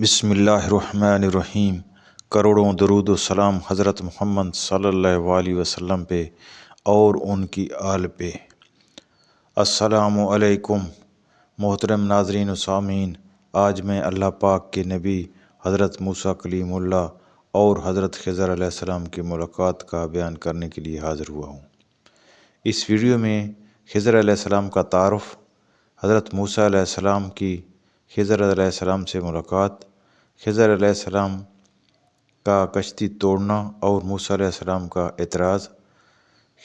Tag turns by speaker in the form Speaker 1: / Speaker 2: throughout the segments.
Speaker 1: بسم اللہ الرحمن الرحیم۔ کروڑوں درود و سلام حضرت محمد صلی اللہ علیہ وسلم پہ اور ان کی آل پہ۔ السلام علیکم محترم ناظرین و سامعین، آج میں اللہ پاک کے نبی حضرت موسیٰ کلیم اللہ اور حضرت خضر علیہ السلام کی ملاقات کا بیان کرنے کے لیے حاضر ہوا ہوں۔ اس ویڈیو میں خضر علیہ السلام کا تعارف، حضرت موسیٰ علیہ السلام کی خضر علیہ السلام سے ملاقات، خضر علیہ السلام کا کشتی توڑنا اور موسیٰ علیہ السلام کا اعتراض،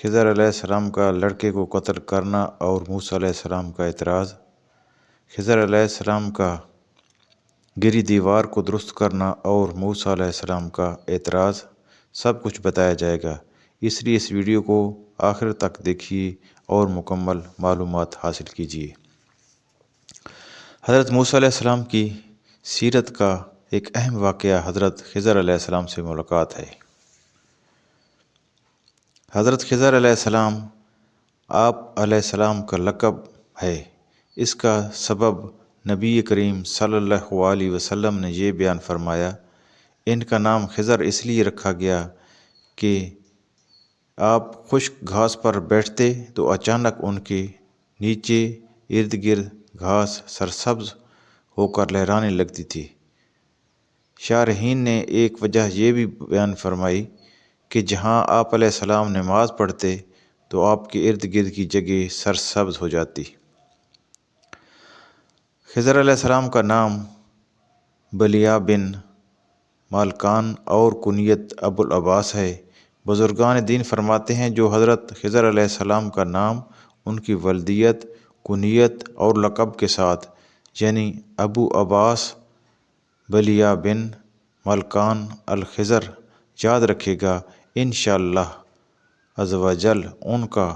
Speaker 1: خضر علیہ السلام کا لڑکے کو قتل کرنا اور موسیٰ علیہ السلام کا اعتراض، خضر علیہ السلام کا گری دیوار کو درست کرنا اور موسیٰ علیہ السلام کا اعتراض، سب کچھ بتایا جائے گا۔ اس لیے اس ویڈیو کو آخر تک دیکھیے اور مکمل معلومات حاصل کیجیے۔ حضرت موسیٰ علیہ السلام کی سیرت کا ایک اہم واقعہ حضرت خضر علیہ السلام سے ملاقات ہے۔ حضرت خضر علیہ السلام آپ علیہ السلام کا لقب ہے۔ اس کا سبب نبی کریم صلی اللہ علیہ وسلم نے یہ بیان فرمایا، ان کا نام خضر اس لیے رکھا گیا کہ آپ خشک گھاس پر بیٹھتے تو اچانک ان کے نیچے ارد گرد گھاس سرسبز ہو کر لہرانے لگتی تھی۔ شارحین نے ایک وجہ یہ بھی بیان فرمائی کہ جہاں آپ علیہ السلام نماز پڑھتے تو آپ کے ارد گرد کی جگہ سرسبز ہو جاتی۔ خضر علیہ السلام کا نام بلیہ بن مالکان اور کنیت ابو العباس ہے۔ بزرگان دین فرماتے ہیں جو حضرت خضر علیہ السلام کا نام ان کی ولدیت، کنیت اور لقب کے ساتھ یعنی ابو عباس بلیہ بن مالکان الخضر یاد رکھے گا، انشاءاللہ عز و جل ان کا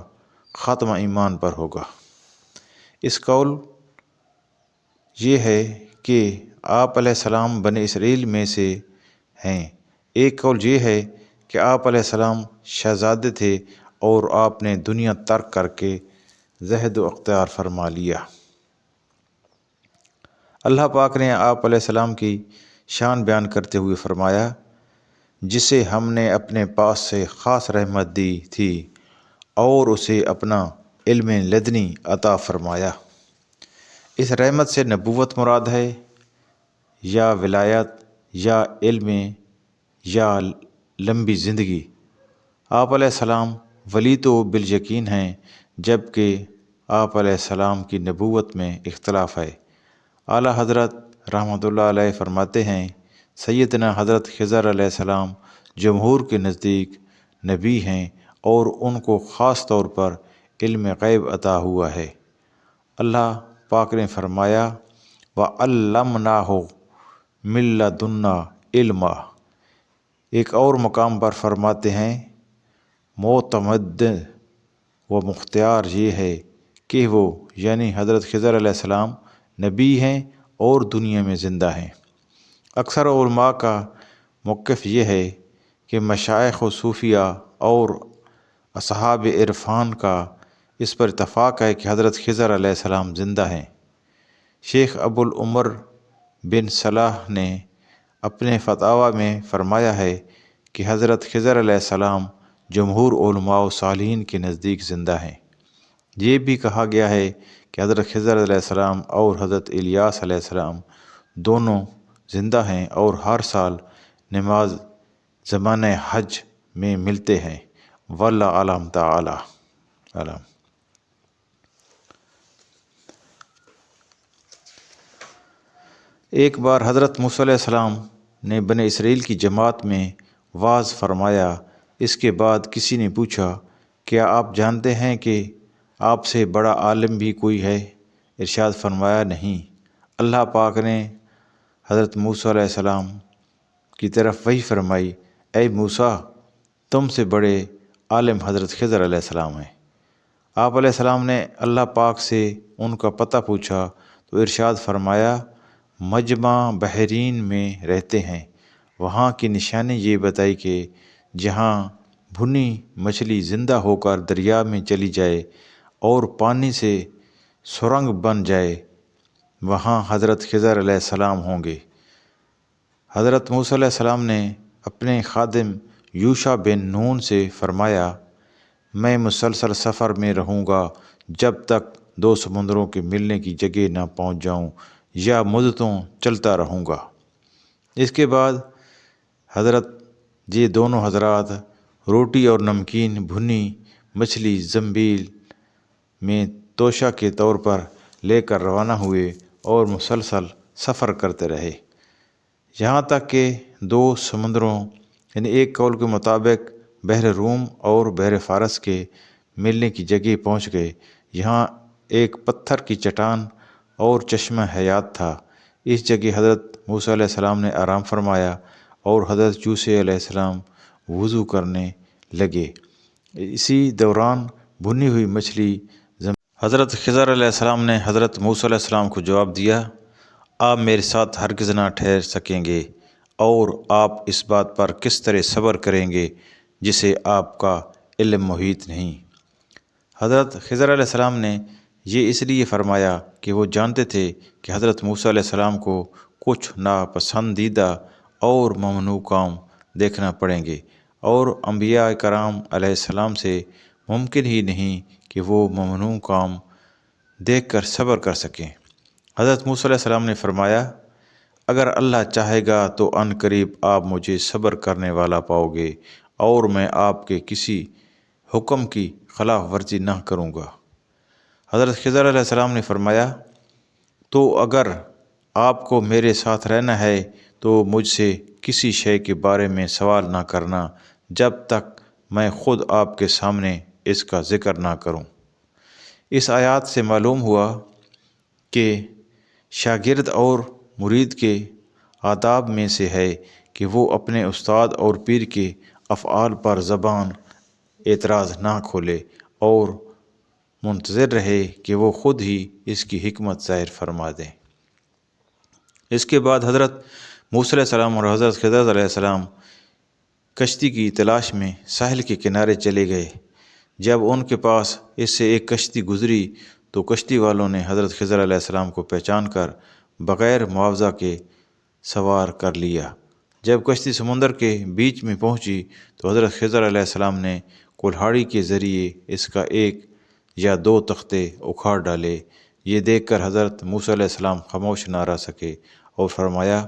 Speaker 1: خاتمہ ایمان پر ہوگا۔ اس قول یہ ہے کہ آپ علیہ السلام بنی اسرائیل میں سے ہیں۔ ایک قول یہ ہے کہ آپ علیہ السلام شہزادے تھے اور آپ نے دنیا ترک کر کے زہد و اختیار فرما لیا۔ اللہ پاک نے آپ علیہ السلام کی شان بیان کرتے ہوئے فرمایا، جسے ہم نے اپنے پاس سے خاص رحمت دی تھی اور اسے اپنا علم لدنی عطا فرمایا۔ اس رحمت سے نبوت مراد ہے یا ولایت یا علم یا لمبی زندگی۔ آپ علیہ السلام ولی تو بالیقین ہیں، جبکہ آپ علیہ السلام کی نبوت میں اختلاف ہے۔ اعلیٰ حضرت رحمۃ اللہ علیہ فرماتے ہیں، سیدنا حضرت خضر علیہ السلام جمہور کے نزدیک نبی ہیں اور ان کو خاص طور پر علم غیب عطا ہوا ہے۔ اللہ پاک نے فرمایا، وَعَلَّمْنَاهُ مِن لَّدُنَّا عِلْمًا۔ ایک اور مقام پر فرماتے ہیں، معتمد و مختار یہ ہے کہ وہ یعنی حضرت خضر علیہ السلام نبی ہیں اور دنیا میں زندہ ہیں۔ اکثر علماء کا موقف یہ ہے کہ مشائخ و صوفیہ اور اصحاب عرفان کا اس پر اتفاق ہے کہ حضرت خضر علیہ السلام زندہ ہیں۔ شیخ ابو العمر بن صلاح نے اپنے فتاویٰ میں فرمایا ہے کہ حضرت خضر علیہ السلام جمہور علماء و صالحین کے نزدیک زندہ ہیں۔ یہ بھی کہا گیا ہے کہ حضرت خضر علیہ السلام اور حضرت الیاس علیہ السلام دونوں زندہ ہیں اور ہر سال نماز زمانہ حج میں ملتے ہیں۔ واللہ اعلم تعالی علم۔ ایک بار حضرت موسیٰ علیہ السلام نے بنی اسرائیل کی جماعت میں وعظ فرمایا۔ اس کے بعد کسی نے پوچھا، کیا آپ جانتے ہیں کہ آپ سے بڑا عالم بھی کوئی ہے؟ ارشاد فرمایا، نہیں۔ اللہ پاک نے حضرت موسیٰ علیہ السلام کی طرف وحی فرمائی، اے موسیٰ، تم سے بڑے عالم حضرت خضر علیہ السلام ہیں۔ آپ علیہ السلام نے اللہ پاک سے ان کا پتہ پوچھا تو ارشاد فرمایا، مجمع بحرین میں رہتے ہیں۔ وہاں کی نشانی یہ بتائی کہ جہاں بھنی مچھلی زندہ ہو کر دریا میں چلی جائے اور پانی سے سرنگ بن جائے، وہاں حضرت خضر علیہ السلام ہوں گے۔ حضرت موسیٰ علیہ السلام نے اپنے خادم یوشع بن نون سے فرمایا، میں مسلسل سفر میں رہوں گا جب تک دو سمندروں کے ملنے کی جگہ نہ پہنچ جاؤں، یا مدتوں چلتا رہوں گا۔ اس کے بعد یہ دونوں حضرات روٹی اور نمکین بھنی مچھلی زنبیل میں توشہ کے طور پر لے کر روانہ ہوئے اور مسلسل سفر کرتے رہے، یہاں تک کہ دو سمندروں یعنی ایک قول کے مطابق بحر روم اور بحر فارس کے ملنے کی جگہ پہنچ گئے۔ یہاں ایک پتھر کی چٹان اور چشمہ حیات تھا۔ اس جگہ حضرت موسیٰ علیہ السلام نے آرام فرمایا اور حضرت یوشع علیہ السلام وضو کرنے لگے۔ اسی دوران بھنی ہوئی مچھلی حضرت خضر علیہ السلام نے حضرت موسیٰ علیہ السلام کو جواب دیا، آپ میرے ساتھ ہرگز نہ ٹھہر سکیں گے، اور آپ اس بات پر کس طرح صبر کریں گے جسے آپ کا علم محیط نہیں۔ حضرت خضر علیہ السلام نے یہ اس لیے فرمایا کہ وہ جانتے تھے کہ حضرت موسیٰ علیہ السلام کو کچھ ناپسندیدہ اور ممنوع کام دیکھنا پڑیں گے، اور انبیاء کرام علیہ السلام سے ممکن ہی نہیں کہ وہ ممنوع کام دیکھ کر صبر کر سکیں۔ حضرت موسیٰ علیہ السلام نے فرمایا، اگر اللہ چاہے گا تو عن قریب آپ مجھے صبر کرنے والا پاؤ گے، اور میں آپ کے کسی حکم کی خلاف ورزی نہ کروں گا۔ حضرت خضر علیہ السلام نے فرمایا، تو اگر آپ کو میرے ساتھ رہنا ہے تو مجھ سے کسی شے کے بارے میں سوال نہ کرنا جب تک میں خود آپ کے سامنے اس کا ذکر نہ کروں۔ اس آیات سے معلوم ہوا کہ شاگرد اور مرید کے آداب میں سے ہے کہ وہ اپنے استاد اور پیر کے افعال پر زبان اعتراض نہ کھولے اور منتظر رہے کہ وہ خود ہی اس کی حکمت ظاہر فرما دیں۔ اس کے بعد حضرت موسیٰ علیہ السلام اور حضرت خضر علیہ السلام کشتی کی تلاش میں ساحل کے کنارے چلے گئے۔ جب ان کے پاس اس سے ایک کشتی گزری تو کشتی والوں نے حضرت خضر علیہ السلام کو پہچان کر بغیر معاوضہ کے سوار کر لیا۔ جب کشتی سمندر کے بیچ میں پہنچی تو حضرت خضر علیہ السلام نے کلہاڑی کے ذریعے اس کا ایک یا دو تختے اکھاڑ ڈالے۔ یہ دیکھ کر حضرت موسیٰ علیہ السلام خاموش نہ رہ سکے اور فرمایا،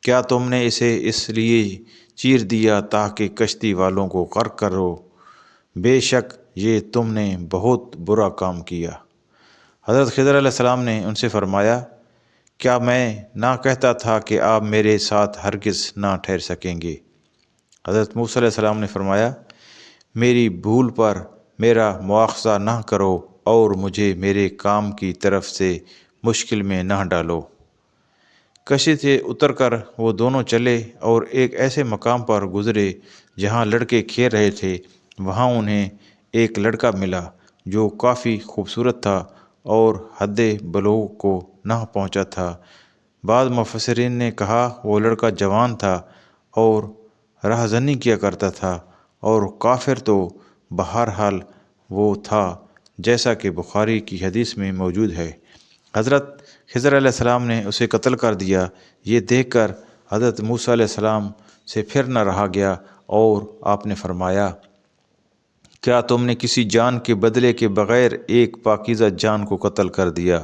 Speaker 1: کیا تم نے اسے اس لیے چیر دیا تاکہ کشتی والوں کو غرق کرو؟ بے شک یہ تم نے بہت برا کام کیا۔ حضرت خضر علیہ السلام نے ان سے فرمایا، کیا میں نہ کہتا تھا کہ آپ میرے ساتھ ہرگز نہ ٹھہر سکیں گے؟ حضرت موسیٰ علیہ السلام نے فرمایا، میری بھول پر میرا مواخذہ نہ کرو اور مجھے میرے کام کی طرف سے مشکل میں نہ ڈالو۔ کشتی سے اتر کر وہ دونوں چلے اور ایک ایسے مقام پر گزرے جہاں لڑکے کھیل رہے تھے۔ وہاں انہیں ایک لڑکا ملا جو کافی خوبصورت تھا اور حد بلوغ کو نہ پہنچا تھا۔ بعض مفسرین نے کہا وہ لڑکا جوان تھا اور راہزنی کیا کرتا تھا، اور کافر تو بہرحال وہ تھا جیسا کہ بخاری کی حدیث میں موجود ہے۔ حضرت خضر علیہ السلام نے اسے قتل کر دیا۔ یہ دیکھ کر حضرت موسیٰ علیہ السلام سے پھر نہ رہا گیا اور آپ نے فرمایا، کیا تم نے کسی جان کے بدلے کے بغیر ایک پاکیزہ جان کو قتل کر دیا؟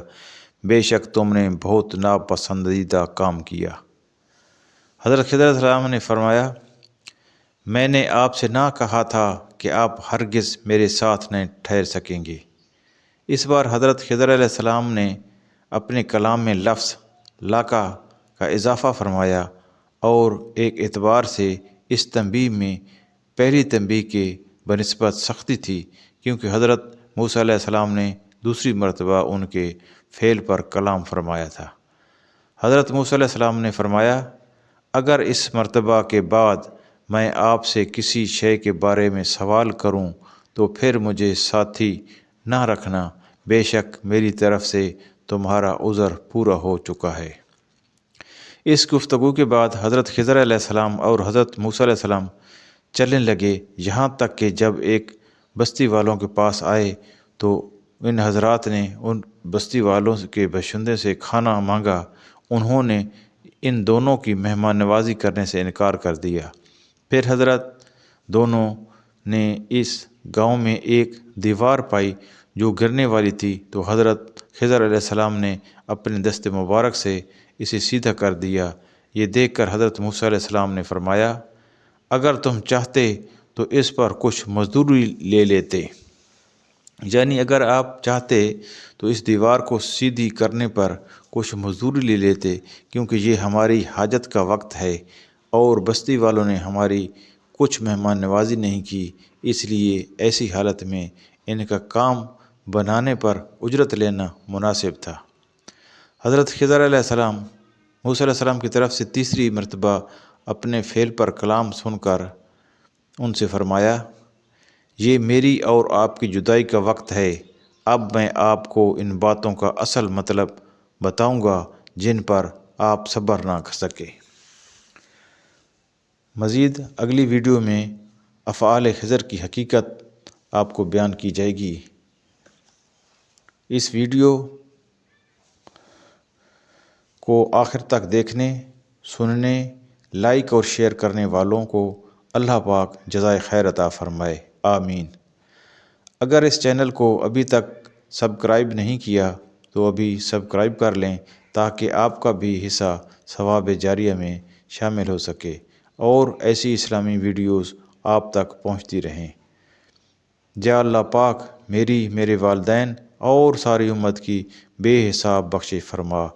Speaker 1: بے شک تم نے بہت ناپسندیدہ کام کیا۔ حضرت خضر علیہ السلام نے فرمایا، میں نے آپ سے نہ کہا تھا کہ آپ ہرگز میرے ساتھ نہ ٹھہر سکیں گے؟ اس بار حضرت خضر علیہ السلام نے اپنے کلام میں لفظ لاقا کا اضافہ فرمایا، اور ایک اعتبار سے اس تنبیہ میں پہلی تنبیہ کے بنسبت سختی تھی، کیونکہ حضرت موسیٰ علیہ السلام نے دوسری مرتبہ ان کے فعل پر کلام فرمایا تھا۔ حضرت موسیٰ علیہ السلام نے فرمایا، اگر اس مرتبہ کے بعد میں آپ سے کسی شے کے بارے میں سوال کروں تو پھر مجھے ساتھی نہ رکھنا، بے شک میری طرف سے تمہارا عذر پورا ہو چکا ہے۔ اس گفتگو کے بعد حضرت خضر علیہ السلام اور حضرت موسیٰ علیہ السلام چلنے لگے، یہاں تک کہ جب ایک بستی والوں کے پاس آئے تو ان حضرات نے ان بستی والوں کے باشندے سے کھانا مانگا۔ انہوں نے ان دونوں کی مہمان نوازی کرنے سے انکار کر دیا۔ پھر حضرت دونوں نے اس گاؤں میں ایک دیوار پائی جو گرنے والی تھی، تو حضرت خضر علیہ السلام نے اپنے دست مبارک سے اسے سیدھا کر دیا۔ یہ دیکھ کر حضرت موسیٰ علیہ السلام نے فرمایا، اگر تم چاہتے تو اس پر کچھ مزدوری لے لیتے، یعنی اگر آپ چاہتے تو اس دیوار کو سیدھی کرنے پر کچھ مزدوری لے لیتے، کیونکہ یہ ہماری حاجت کا وقت ہے اور بستی والوں نے ہماری کچھ مہمان نوازی نہیں کی، اس لیے ایسی حالت میں ان کا کام بنانے پر اجرت لینا مناسب تھا۔ حضرت خضر علیہ السلام موسیٰ علیہ السلام کی طرف سے تیسری مرتبہ اپنے فعل پر کلام سن کر ان سے فرمایا، یہ میری اور آپ کی جدائی کا وقت ہے، اب میں آپ کو ان باتوں کا اصل مطلب بتاؤں گا جن پر آپ صبر نہ کر سکے۔ مزید اگلی ویڈیو میں افعال خضر کی حقیقت آپ کو بیان کی جائے گی۔ اس ویڈیو کو آخر تک دیکھنے، سننے، لائک اور شیئر کرنے والوں کو اللہ پاک جزائے خیر عطا فرمائے، آمین۔ اگر اس چینل کو ابھی تک سبسکرائب نہیں کیا تو ابھی سبسکرائب کر لیں تاکہ آپ کا بھی حصہ ثواب جاریہ میں شامل ہو سکے اور ایسی اسلامی ویڈیوز آپ تک پہنچتی رہیں۔ یا اللہ پاک میری، میرے والدین اور ساری امت کی بے حساب بخشش فرما،